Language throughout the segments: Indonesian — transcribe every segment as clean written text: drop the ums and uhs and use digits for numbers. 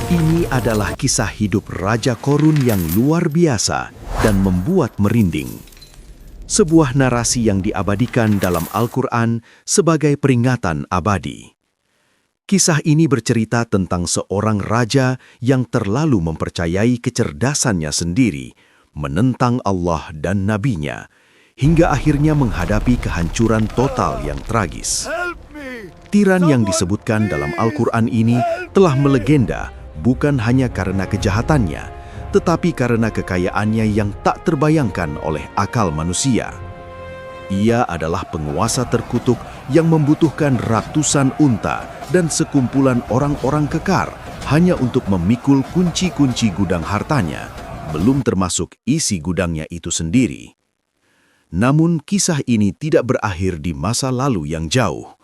Ini adalah kisah hidup Raja Korun yang luar biasa dan membuat merinding. Sebuah narasi yang diabadikan dalam Al-Quran sebagai peringatan abadi. Kisah ini bercerita tentang seorang raja yang terlalu mempercayai kecerdasannya sendiri, menentang Allah dan nabinya, hingga akhirnya menghadapi kehancuran total yang tragis. Tiran yang disebutkan dalam Al-Quran ini telah melegenda bukan hanya karena kejahatannya, tetapi karena kekayaannya yang tak terbayangkan oleh akal manusia. Ia adalah penguasa terkutuk yang membutuhkan ratusan unta dan sekumpulan orang-orang kekar hanya untuk memikul kunci-kunci gudang hartanya, belum termasuk isi gudangnya itu sendiri. Namun kisah ini tidak berakhir di masa lalu yang jauh.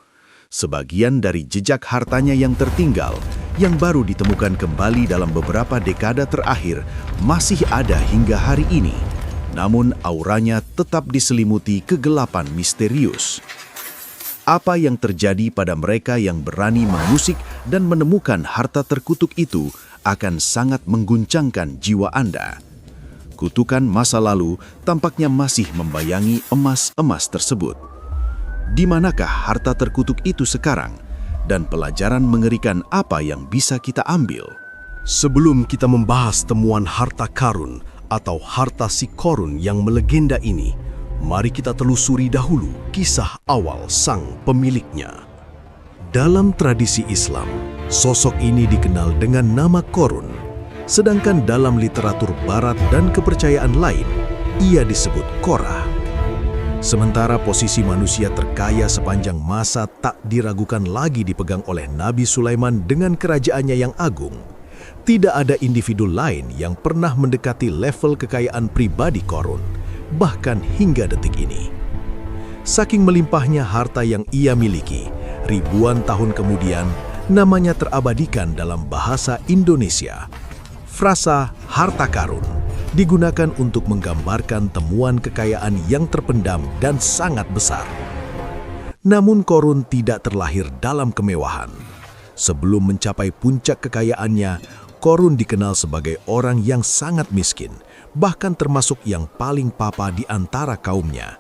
Sebagian dari jejak hartanya yang tertinggal, yang baru ditemukan kembali dalam beberapa dekade terakhir, masih ada hingga hari ini. Namun auranya tetap diselimuti kegelapan misterius. Apa yang terjadi pada mereka yang berani mengusik dan menemukan harta terkutuk itu akan sangat mengguncangkan jiwa Anda. Kutukan masa lalu tampaknya masih membayangi emas-emas tersebut. Di manakah harta terkutuk itu sekarang? Dan pelajaran mengerikan apa yang bisa kita ambil? Sebelum kita membahas temuan harta karun atau harta si Korun yang melegenda ini, mari kita telusuri dahulu kisah awal sang pemiliknya. Dalam tradisi Islam, sosok ini dikenal dengan nama Korun, sedangkan dalam literatur barat dan kepercayaan lain, ia disebut Korah. Sementara posisi manusia terkaya sepanjang masa tak diragukan lagi dipegang oleh Nabi Sulaiman dengan kerajaannya yang agung, tidak ada individu lain yang pernah mendekati level kekayaan pribadi Korun, bahkan hingga detik ini. Saking melimpahnya harta yang ia miliki, ribuan tahun kemudian namanya terabadikan dalam bahasa Indonesia. Frasa harta karun digunakan untuk menggambarkan temuan kekayaan yang terpendam dan sangat besar. Namun Korun tidak terlahir dalam kemewahan. Sebelum mencapai puncak kekayaannya, Korun dikenal sebagai orang yang sangat miskin, bahkan termasuk yang paling papa di antara kaumnya.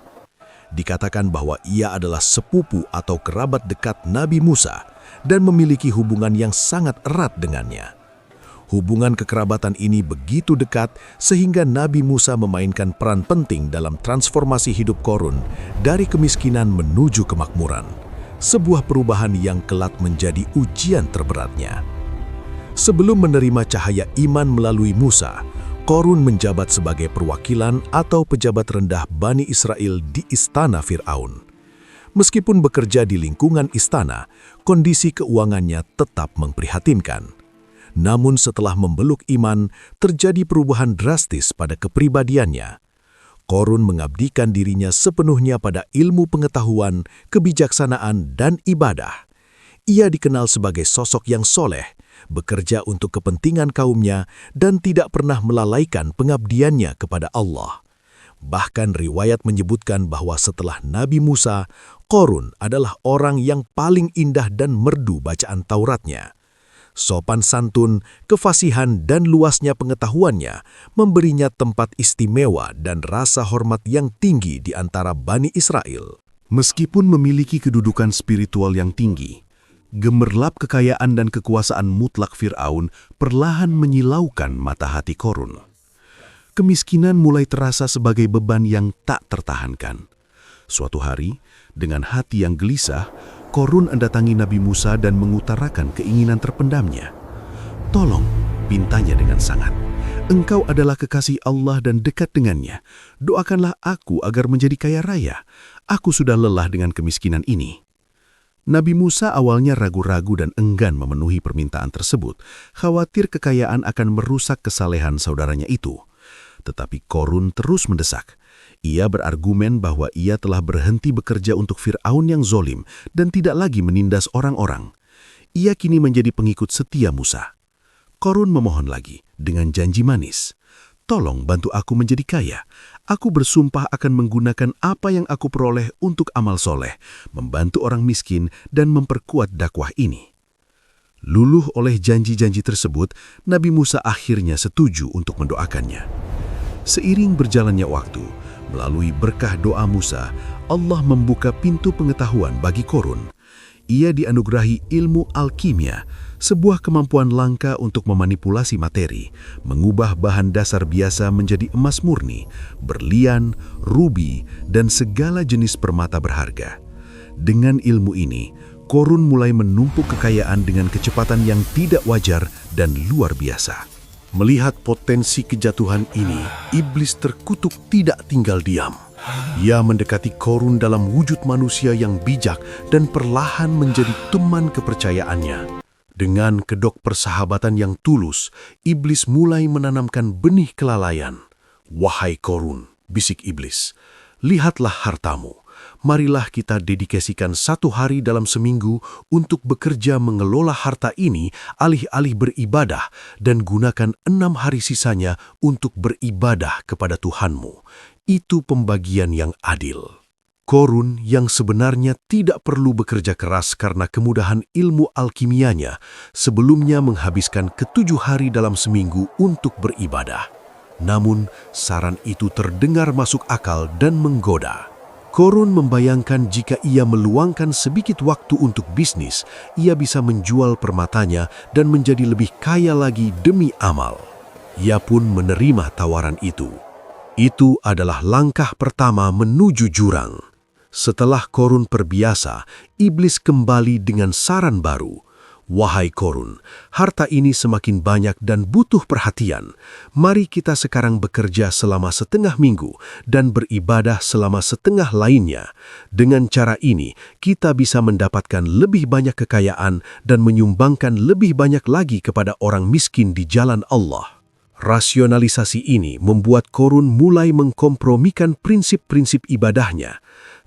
Dikatakan bahwa ia adalah sepupu atau kerabat dekat Nabi Musa dan memiliki hubungan yang sangat erat dengannya. Hubungan kekerabatan ini begitu dekat sehingga Nabi Musa memainkan peran penting dalam transformasi hidup Korun dari kemiskinan menuju kemakmuran, sebuah perubahan yang kelak menjadi ujian terberatnya. Sebelum menerima cahaya iman melalui Musa, Korun menjabat sebagai perwakilan atau pejabat rendah Bani Israel di istana Fir'aun. Meskipun bekerja di lingkungan istana, kondisi keuangannya tetap memprihatinkan. Namun setelah membeluk iman, terjadi perubahan drastis pada kepribadiannya. Korun mengabdikan dirinya sepenuhnya pada ilmu pengetahuan, kebijaksanaan, dan ibadah. Ia dikenal sebagai sosok yang soleh, bekerja untuk kepentingan kaumnya, dan tidak pernah melalaikan pengabdiannya kepada Allah. Bahkan riwayat menyebutkan bahwa setelah Nabi Musa, Korun adalah orang yang paling indah dan merdu bacaan Tauratnya. Sopan santun, kefasihan, dan luasnya pengetahuannya memberinya tempat istimewa dan rasa hormat yang tinggi di antara Bani Israel. Meskipun memiliki kedudukan spiritual yang tinggi, gemerlap kekayaan dan kekuasaan mutlak Fir'aun perlahan menyilaukan mata hati Korun. Kemiskinan mulai terasa sebagai beban yang tak tertahankan. Suatu hari, dengan hati yang gelisah, Korun mendatangi Nabi Musa dan mengutarakan keinginan terpendamnya. "Tolong," pintanya dengan sangat. "Engkau adalah kekasih Allah dan dekat dengannya. Doakanlah aku agar menjadi kaya raya. Aku sudah lelah dengan kemiskinan ini." Nabi Musa awalnya ragu-ragu dan enggan memenuhi permintaan tersebut, khawatir kekayaan akan merusak kesalehan saudaranya itu. Tetapi Korun terus mendesak. Ia berargumen bahwa ia telah berhenti bekerja untuk Fir'aun yang zolim dan tidak lagi menindas orang-orang. Ia kini menjadi pengikut setia Musa. Korun memohon lagi dengan janji manis. "Tolong bantu aku menjadi kaya. Aku bersumpah akan menggunakan apa yang aku peroleh untuk amal soleh, membantu orang miskin dan memperkuat dakwah ini." Luluh oleh janji-janji tersebut, Nabi Musa akhirnya setuju untuk mendoakannya. Seiring berjalannya waktu, melalui berkah doa Musa, Allah membuka pintu pengetahuan bagi Korun. Ia dianugerahi ilmu alkimia, sebuah kemampuan langka untuk memanipulasi materi, mengubah bahan dasar biasa menjadi emas murni, berlian, rubi, dan segala jenis permata berharga. Dengan ilmu ini, Korun mulai menumpuk kekayaan dengan kecepatan yang tidak wajar dan luar biasa. Melihat potensi kejatuhan ini, iblis terkutuk tidak tinggal diam. Ia mendekati Korun dalam wujud manusia yang bijak dan perlahan menjadi teman kepercayaannya. Dengan kedok persahabatan yang tulus, iblis mulai menanamkan benih kelalaian. "Wahai Korun," bisik iblis, "lihatlah hartamu. Marilah kita dedikasikan 1 hari dalam seminggu untuk bekerja mengelola harta ini alih-alih beribadah dan gunakan 6 hari sisanya untuk beribadah kepada Tuhanmu. Itu pembagian yang adil." Korun yang sebenarnya tidak perlu bekerja keras karena kemudahan ilmu alkimianya, sebelumnya menghabiskan ke-7 hari dalam seminggu untuk beribadah. Namun, saran itu terdengar masuk akal dan menggoda. Korun membayangkan jika ia meluangkan sedikit waktu untuk bisnis, ia bisa menjual permatanya dan menjadi lebih kaya lagi demi amal. Ia pun menerima tawaran itu. Itu adalah langkah pertama menuju jurang. Setelah Korun terbiasa, iblis kembali dengan saran baru. "Wahai Korun, harta ini semakin banyak dan butuh perhatian. Mari kita sekarang bekerja selama setengah minggu dan beribadah selama setengah lainnya. Dengan cara ini, kita bisa mendapatkan lebih banyak kekayaan dan menyumbangkan lebih banyak lagi kepada orang miskin di jalan Allah." Rasionalisasi ini membuat Korun mulai mengkompromikan prinsip-prinsip ibadahnya.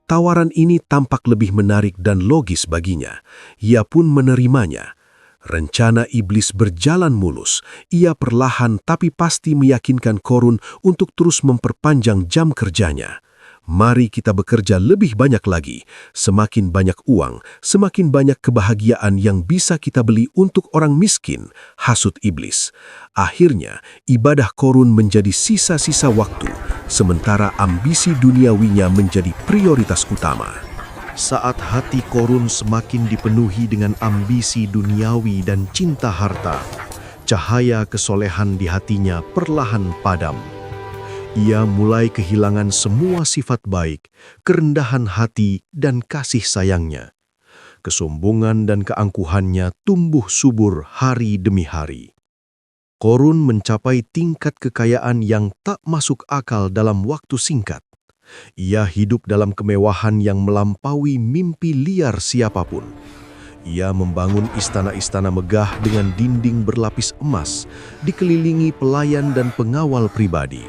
Tawaran ini tampak lebih menarik dan logis baginya. Ia pun menerimanya. Rencana iblis berjalan mulus. Ia perlahan tapi pasti meyakinkan Korun untuk terus memperpanjang jam kerjanya. "Mari kita bekerja lebih banyak lagi. Semakin banyak uang, semakin banyak kebahagiaan yang bisa kita beli untuk orang miskin," hasut iblis. Akhirnya, ibadah Korun menjadi sisa-sisa waktu, sementara ambisi duniawinya menjadi prioritas utama. Saat hati Korun semakin dipenuhi dengan ambisi duniawi dan cinta harta, cahaya kesolehan di hatinya perlahan padam. Ia mulai kehilangan semua sifat baik, kerendahan hati, dan kasih sayangnya. Kesombongan dan keangkuhannya tumbuh subur hari demi hari. Korun mencapai tingkat kekayaan yang tak masuk akal dalam waktu singkat. Ia hidup dalam kemewahan yang melampaui mimpi liar siapapun. Ia membangun istana-istana megah dengan dinding berlapis emas, dikelilingi pelayan dan pengawal pribadi.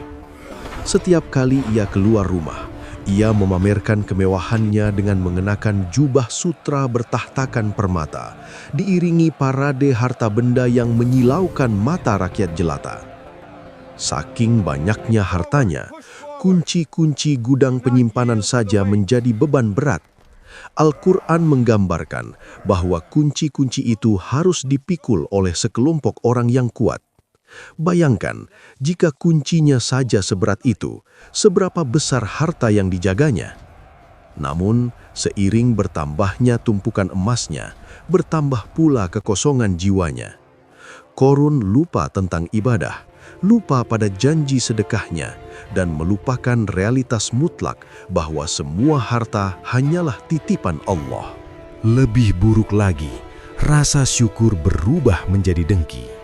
Setiap kali ia keluar rumah, ia memamerkan kemewahannya dengan mengenakan jubah sutra bertahtakan permata, diiringi parade harta benda yang menyilaukan mata rakyat jelata. Saking banyaknya hartanya, kunci-kunci gudang penyimpanan saja menjadi beban berat. Al-Quran menggambarkan bahwa kunci-kunci itu harus dipikul oleh sekelompok orang yang kuat. Bayangkan, jika kuncinya saja seberat itu, seberapa besar harta yang dijaganya. Namun, seiring bertambahnya tumpukan emasnya, bertambah pula kekosongan jiwanya. Korun lupa tentang ibadah, lupa pada janji sedekahnya, dan melupakan realitas mutlak bahwa semua harta hanyalah titipan Allah. Lebih buruk lagi, rasa syukur berubah menjadi dengki.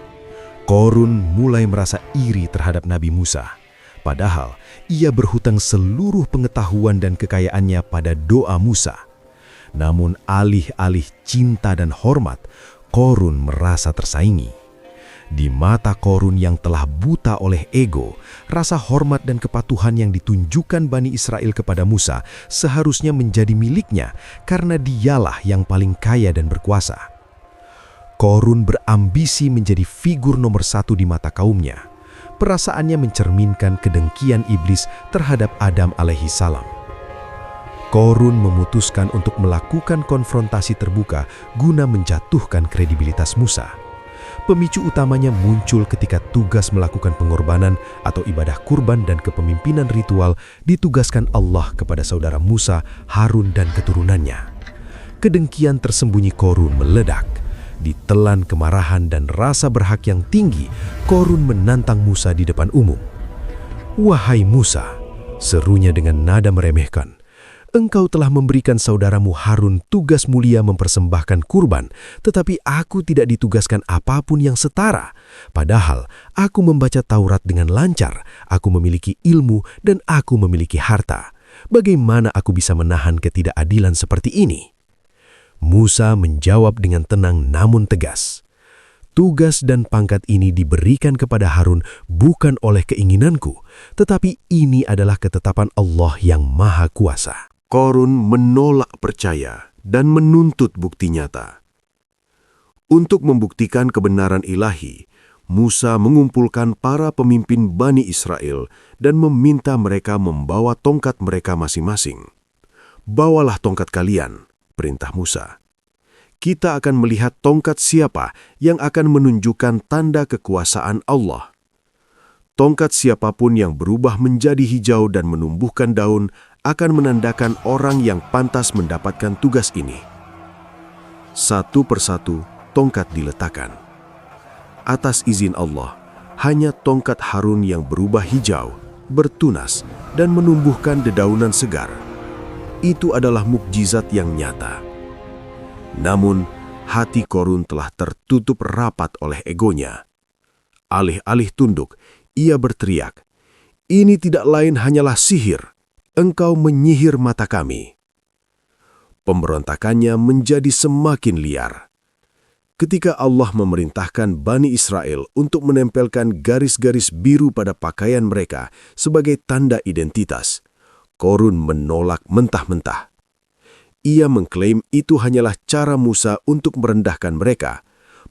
Korun mulai merasa iri terhadap Nabi Musa, padahal ia berhutang seluruh pengetahuan dan kekayaannya pada doa Musa. Namun alih-alih cinta dan hormat, Korun merasa tersaingi. Di mata Korun yang telah buta oleh ego, rasa hormat dan kepatuhan yang ditunjukkan Bani Israel kepada Musa seharusnya menjadi miliknya karena dialah yang paling kaya dan berkuasa. Korun berambisi menjadi figur nomor 1 di mata kaumnya. Perasaannya mencerminkan kedengkian iblis terhadap Adam alaihi salam. Qorun memutuskan untuk melakukan konfrontasi terbuka guna menjatuhkan kredibilitas Musa. Pemicu utamanya muncul ketika tugas melakukan pengorbanan atau ibadah kurban dan kepemimpinan ritual ditugaskan Allah kepada saudara Musa, Harun dan keturunannya. Kedengkian tersembunyi Qorun meledak. Ditelan kemarahan dan rasa berhak yang tinggi, Qorun menantang Musa di depan umum. "Wahai Musa," serunya dengan nada meremehkan, "engkau telah memberikan saudaramu Harun tugas mulia mempersembahkan kurban, tetapi aku tidak ditugaskan apapun yang setara. Padahal aku membaca Taurat dengan lancar, aku memiliki ilmu dan aku memiliki harta. Bagaimana aku bisa menahan ketidakadilan seperti ini?" Musa menjawab dengan tenang namun tegas, "Tugas dan pangkat ini diberikan kepada Harun bukan oleh keinginanku, tetapi ini adalah ketetapan Allah yang Maha Kuasa." Qorun menolak percaya dan menuntut bukti nyata. Untuk membuktikan kebenaran ilahi, Musa mengumpulkan para pemimpin Bani Israel dan meminta mereka membawa tongkat mereka masing-masing. "Bawalah tongkat kalian," perintah Musa. "Kita akan melihat tongkat siapa yang akan menunjukkan tanda kekuasaan Allah." Tongkat siapapun yang berubah menjadi hijau dan menumbuhkan daun akan menandakan orang yang pantas mendapatkan tugas ini. Satu persatu tongkat diletakkan. Atas izin Allah, hanya tongkat Harun yang berubah hijau, bertunas, dan menumbuhkan dedaunan segar. Itu adalah mukjizat yang nyata. Namun, hati Qorun telah tertutup rapat oleh egonya. Alih-alih tunduk, ia berteriak, "Ini tidak lain hanyalah sihir. Engkau menyihir mata kami." Pemberontakannya menjadi semakin liar. Ketika Allah memerintahkan Bani Israel untuk menempelkan garis-garis biru pada pakaian mereka sebagai tanda identitas, Qorun menolak mentah-mentah. Ia mengklaim itu hanyalah cara Musa untuk merendahkan mereka,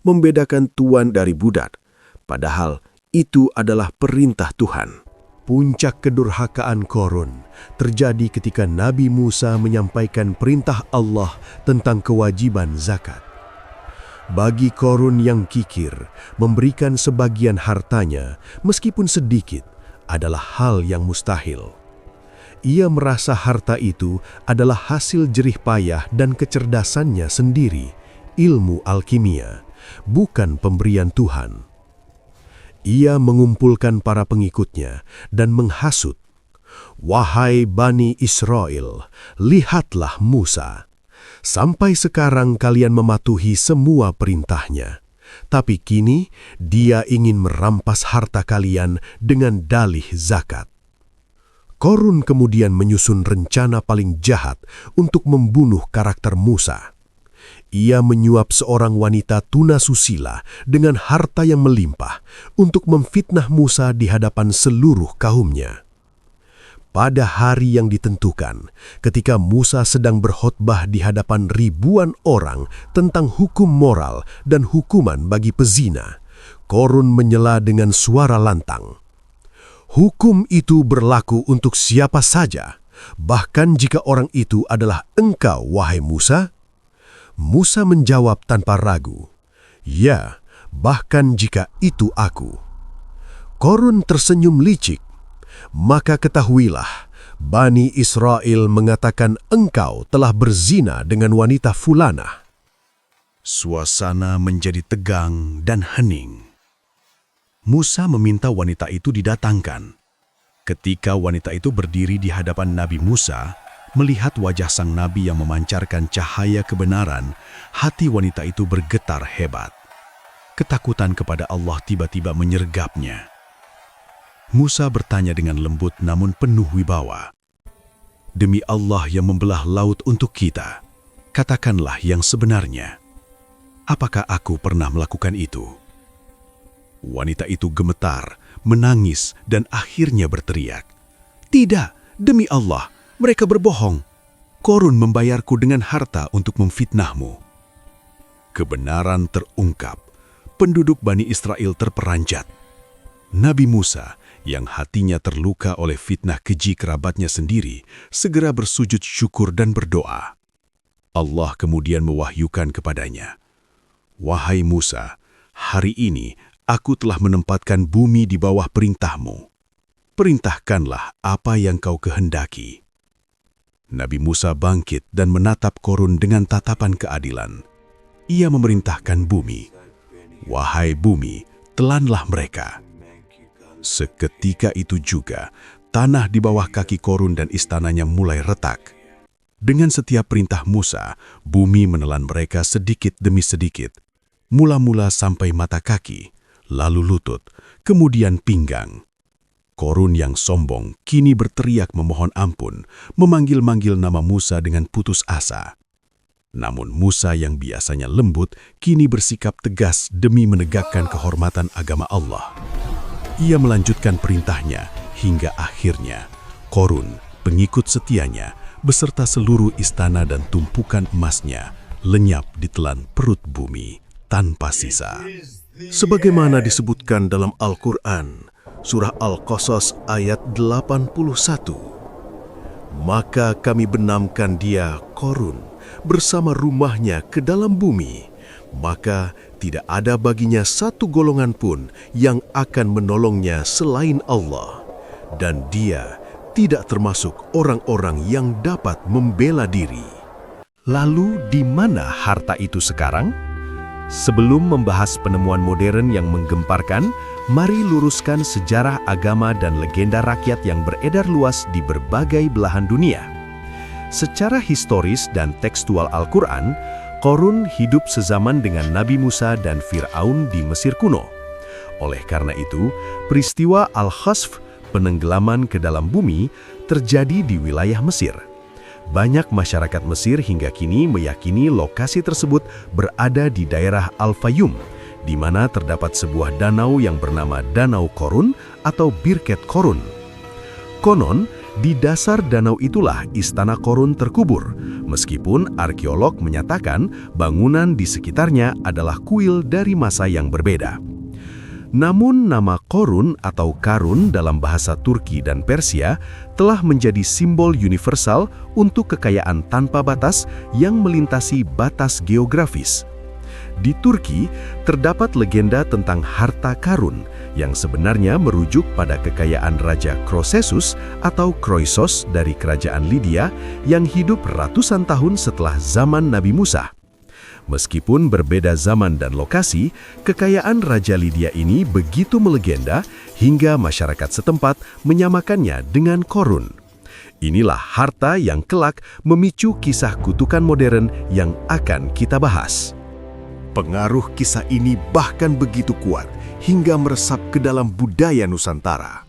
membedakan tuan dari budak, padahal itu adalah perintah Tuhan. Puncak kedurhakaan Qorun terjadi ketika Nabi Musa menyampaikan perintah Allah tentang kewajiban zakat. Bagi Qorun yang kikir, memberikan sebagian hartanya, meskipun sedikit, adalah hal yang mustahil. Ia merasa harta itu adalah hasil jerih payah dan kecerdasannya sendiri, ilmu alkimia, bukan pemberian Tuhan. Ia mengumpulkan para pengikutnya dan menghasut, "Wahai Bani Israel, lihatlah Musa. Sampai sekarang kalian mematuhi semua perintahnya. Tapi kini dia ingin merampas harta kalian dengan dalih zakat." Qorun kemudian menyusun rencana paling jahat untuk membunuh karakter Musa. Ia menyuap seorang wanita tunasusila dengan harta yang melimpah untuk memfitnah Musa di hadapan seluruh kaumnya. Pada hari yang ditentukan, ketika Musa sedang berkhotbah di hadapan ribuan orang tentang hukum moral dan hukuman bagi pezina, Qorun menyela dengan suara lantang, "Hukum itu berlaku untuk siapa saja, bahkan jika orang itu adalah engkau, wahai Musa?" Musa menjawab tanpa ragu, "Ya, bahkan jika itu aku." Qorun tersenyum licik, "Maka ketahuilah, Bani Israel mengatakan engkau telah berzina dengan wanita fulanah." Suasana menjadi tegang dan hening. Musa meminta wanita itu didatangkan. Ketika wanita itu berdiri di hadapan Nabi Musa, melihat wajah sang nabi yang memancarkan cahaya kebenaran, hati wanita itu bergetar hebat. Ketakutan kepada Allah tiba-tiba menyergapnya. Musa bertanya dengan lembut namun penuh wibawa, "Demi Allah yang membelah laut untuk kita, katakanlah yang sebenarnya. Apakah aku pernah melakukan itu?" Wanita itu gemetar, menangis, dan akhirnya berteriak, "Tidak, demi Allah, mereka berbohong. Qorun membayarku dengan harta untuk memfitnahmu." Kebenaran terungkap. Penduduk Bani Israel terperanjat. Nabi Musa yang hatinya terluka oleh fitnah keji kerabatnya sendiri, segera bersujud syukur dan berdoa. Allah kemudian mewahyukan kepadanya, "Wahai Musa, hari ini aku telah menempatkan bumi di bawah perintahmu. Perintahkanlah apa yang kau kehendaki." Nabi Musa bangkit dan menatap Korun dengan tatapan keadilan. Ia memerintahkan bumi, "Wahai bumi, telanlah mereka." Seketika itu juga, tanah di bawah kaki Korun dan istananya mulai retak. Dengan setiap perintah Musa, bumi menelan mereka sedikit demi sedikit. Mula-mula sampai mata kaki, lalu lutut, kemudian pinggang. Korun yang sombong kini berteriak memohon ampun, memanggil-manggil nama Musa dengan putus asa. Namun Musa yang biasanya lembut, kini bersikap tegas demi menegakkan kehormatan agama Allah. Ia melanjutkan perintahnya hingga akhirnya Korun, pengikut setianya, beserta seluruh istana dan tumpukan emasnya, lenyap ditelan perut bumi tanpa sisa. Sebagaimana disebutkan dalam Al-Quran, Surah Al-Qasas ayat 81. Maka kami benamkan dia, Korun, bersama rumahnya ke dalam bumi, maka tidak ada baginya satu golongan pun yang akan menolongnya selain Allah, dan dia tidak termasuk orang-orang yang dapat membela diri. Lalu di mana harta itu sekarang? Sebelum membahas penemuan modern yang menggemparkan, mari luruskan sejarah agama dan legenda rakyat yang beredar luas di berbagai belahan dunia. Secara historis dan tekstual Al-Quran, Korun hidup sezaman dengan Nabi Musa dan Fir'aun di Mesir kuno. Oleh karena itu, peristiwa Al-Khasf, penenggelaman ke dalam bumi, terjadi di wilayah Mesir. Banyak masyarakat Mesir hingga kini meyakini lokasi tersebut berada di daerah Al-Fayum, di mana terdapat sebuah danau yang bernama Danau Korun atau Birket Korun. Konon, di dasar danau itulah istana Korun terkubur, meskipun arkeolog menyatakan bangunan di sekitarnya adalah kuil dari masa yang berbeda. Namun nama Korun atau Karun dalam bahasa Turki dan Persia telah menjadi simbol universal untuk kekayaan tanpa batas yang melintasi batas geografis. Di Turki, terdapat legenda tentang harta karun yang sebenarnya merujuk pada kekayaan Raja Croesus atau Kroisos dari kerajaan Lydia yang hidup ratusan tahun setelah zaman Nabi Musa. Meskipun berbeda zaman dan lokasi, kekayaan Raja Lydia ini begitu melegenda hingga masyarakat setempat menyamakannya dengan Korun. Inilah harta yang kelak memicu kisah kutukan modern yang akan kita bahas. Pengaruh kisah ini bahkan begitu kuat hingga meresap ke dalam budaya Nusantara.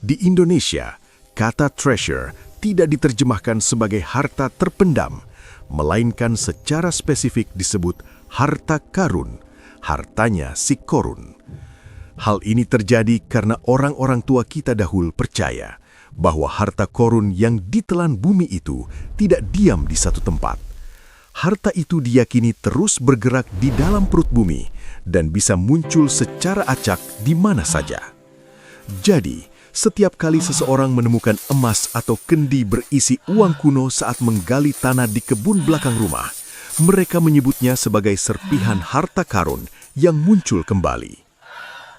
Di Indonesia, kata treasure tidak diterjemahkan sebagai harta terpendam, melainkan secara spesifik disebut harta karun, hartanya si Korun. Hal ini terjadi karena orang-orang tua kita dahulu percaya bahwa harta Korun yang ditelan bumi itu tidak diam di satu tempat. Harta itu diyakini terus bergerak di dalam perut bumi dan bisa muncul secara acak di mana saja. Jadi, setiap kali seseorang menemukan emas atau kendi berisi uang kuno saat menggali tanah di kebun belakang rumah, mereka menyebutnya sebagai serpihan harta karun yang muncul kembali.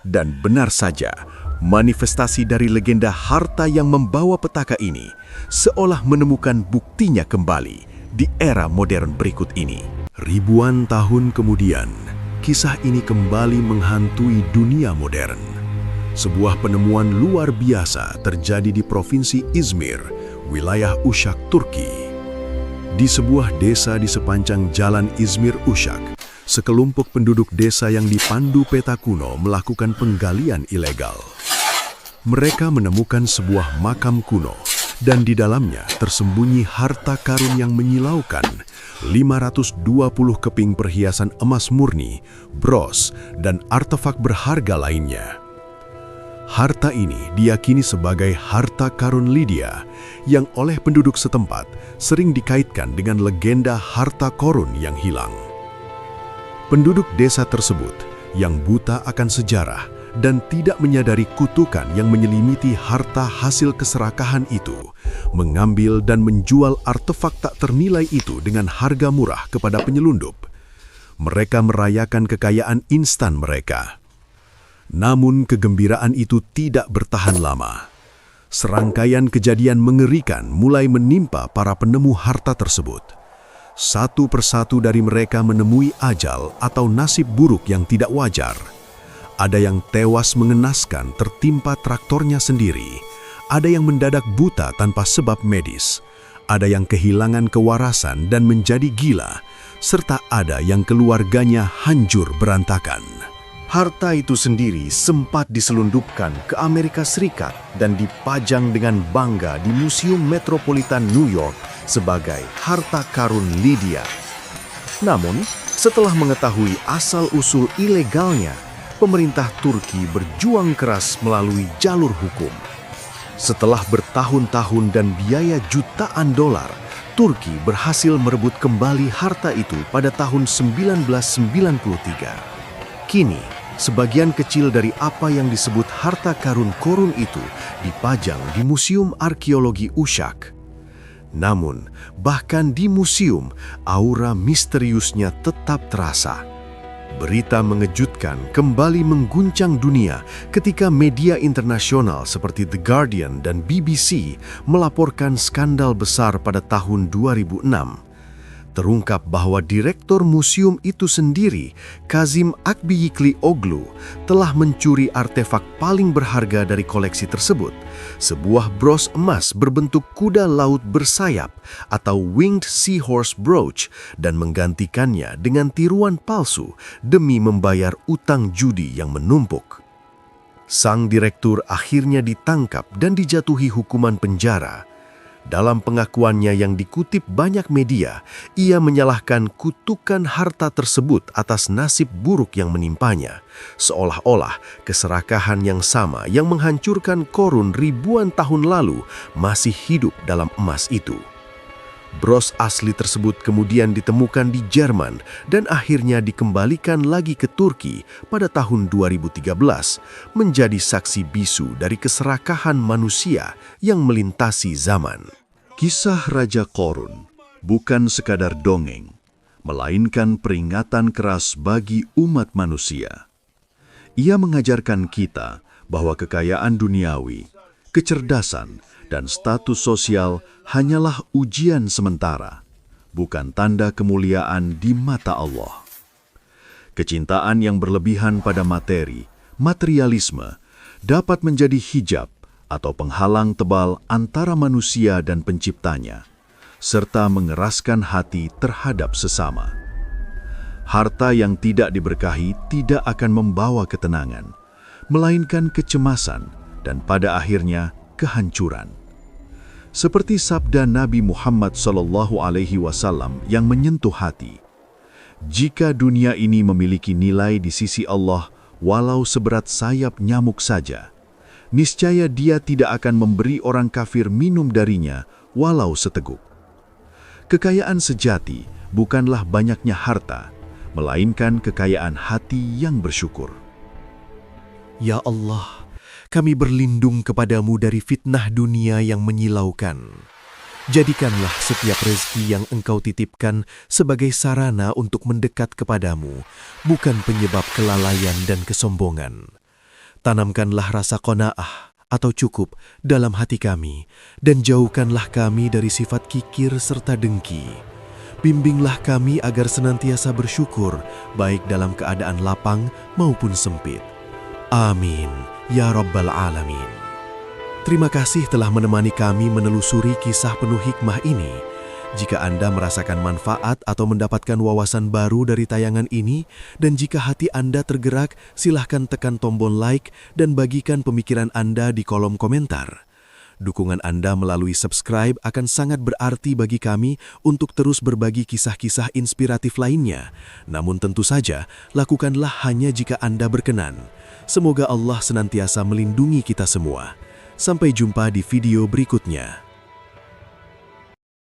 Dan benar saja, manifestasi dari legenda harta yang membawa petaka ini seolah menemukan buktinya kembali di era modern berikut ini. Ribuan tahun kemudian, kisah ini kembali menghantui dunia modern. Sebuah penemuan luar biasa terjadi di Provinsi Izmir, wilayah Uşak, Turki. Di sebuah desa di sepanjang jalan Izmir-Uşak, sekelompok penduduk desa yang dipandu peta kuno melakukan penggalian ilegal. Mereka menemukan sebuah makam kuno, dan di dalamnya tersembunyi harta karun yang menyilaukan, 520 keping perhiasan emas murni, bros, dan artefak berharga lainnya. Harta ini diyakini sebagai harta karun Lydia, yang oleh penduduk setempat sering dikaitkan dengan legenda harta korun yang hilang. Penduduk desa tersebut, yang buta akan sejarah dan tidak menyadari kutukan yang menyelimiti harta hasil keserakahan itu, mengambil dan menjual artefak tak ternilai itu dengan harga murah kepada penyelundup. Mereka merayakan kekayaan instan mereka. Namun kegembiraan itu tidak bertahan lama. Serangkaian kejadian mengerikan mulai menimpa para penemu harta tersebut. Satu persatu dari mereka menemui ajal atau nasib buruk yang tidak wajar. Ada yang tewas mengenaskan tertimpa traktornya sendiri. Ada yang mendadak buta tanpa sebab medis. Ada yang kehilangan kewarasan dan menjadi gila. Serta ada yang keluarganya hancur berantakan. Harta itu sendiri sempat diselundupkan ke Amerika Serikat dan dipajang dengan bangga di Museum Metropolitan New York sebagai harta karun Lydia. Namun, setelah mengetahui asal-usul ilegalnya, pemerintah Turki berjuang keras melalui jalur hukum. Setelah bertahun-tahun dan biaya jutaan dolar, Turki berhasil merebut kembali harta itu pada tahun 1993. Kini, sebagian kecil dari apa yang disebut harta karun Korun itu dipajang di Museum Arkeologi Uşak. Namun, bahkan di museum, aura misteriusnya tetap terasa. Berita mengejutkan kembali mengguncang dunia ketika media internasional seperti The Guardian dan BBC melaporkan skandal besar pada tahun 2006. Terungkap bahwa direktur museum itu sendiri, Kazim Akbiyiklioglu, telah mencuri artefak paling berharga dari koleksi tersebut, sebuah bros emas berbentuk kuda laut bersayap atau winged seahorse brooch, dan menggantikannya dengan tiruan palsu demi membayar utang judi yang menumpuk. Sang direktur akhirnya ditangkap dan dijatuhi hukuman penjara. Dalam pengakuannya yang dikutip banyak media, ia menyalahkan kutukan harta tersebut atas nasib buruk yang menimpanya, seolah-olah keserakahan yang sama yang menghancurkan Korun ribuan tahun lalu masih hidup dalam emas itu. Bros asli tersebut kemudian ditemukan di Jerman dan akhirnya dikembalikan lagi ke Turki pada tahun 2013, menjadi saksi bisu dari keserakahan manusia yang melintasi zaman. Kisah Raja Korun bukan sekadar dongeng, melainkan peringatan keras bagi umat manusia. Ia mengajarkan kita bahwa kekayaan duniawi, kecerdasan, dan status sosial hanyalah ujian sementara, bukan tanda kemuliaan di mata Allah. Kecintaan yang berlebihan pada materi, materialisme, dapat menjadi hijab atau penghalang tebal antara manusia dan penciptanya, serta mengeraskan hati terhadap sesama. Harta yang tidak diberkahi tidak akan membawa ketenangan, melainkan kecemasan dan pada akhirnya kehancuran. Seperti sabda Nabi Muhammad SAW yang menyentuh hati, "Jika dunia ini memiliki nilai di sisi Allah walau seberat sayap nyamuk saja, niscaya Dia tidak akan memberi orang kafir minum darinya walau seteguk." Kekayaan sejati bukanlah banyaknya harta, melainkan kekayaan hati yang bersyukur. Ya Allah, kami berlindung kepadamu dari fitnah dunia yang menyilaukan. Jadikanlah setiap rezeki yang Engkau titipkan sebagai sarana untuk mendekat kepadamu, bukan penyebab kelalaian dan kesombongan. Tanamkanlah rasa qanaah atau cukup dalam hati kami, dan jauhkanlah kami dari sifat kikir serta dengki. Bimbinglah kami agar senantiasa bersyukur, baik dalam keadaan lapang maupun sempit. Amin, ya Rabbal Alamin. Terima kasih telah menemani kami menelusuri kisah penuh hikmah ini. Jika Anda merasakan manfaat atau mendapatkan wawasan baru dari tayangan ini, dan jika hati Anda tergerak, silahkan tekan tombol like dan bagikan pemikiran Anda di kolom komentar. Dukungan Anda melalui subscribe akan sangat berarti bagi kami untuk terus berbagi kisah-kisah inspiratif lainnya. Namun tentu saja, lakukanlah hanya jika Anda berkenan. Semoga Allah senantiasa melindungi kita semua. Sampai jumpa di video berikutnya.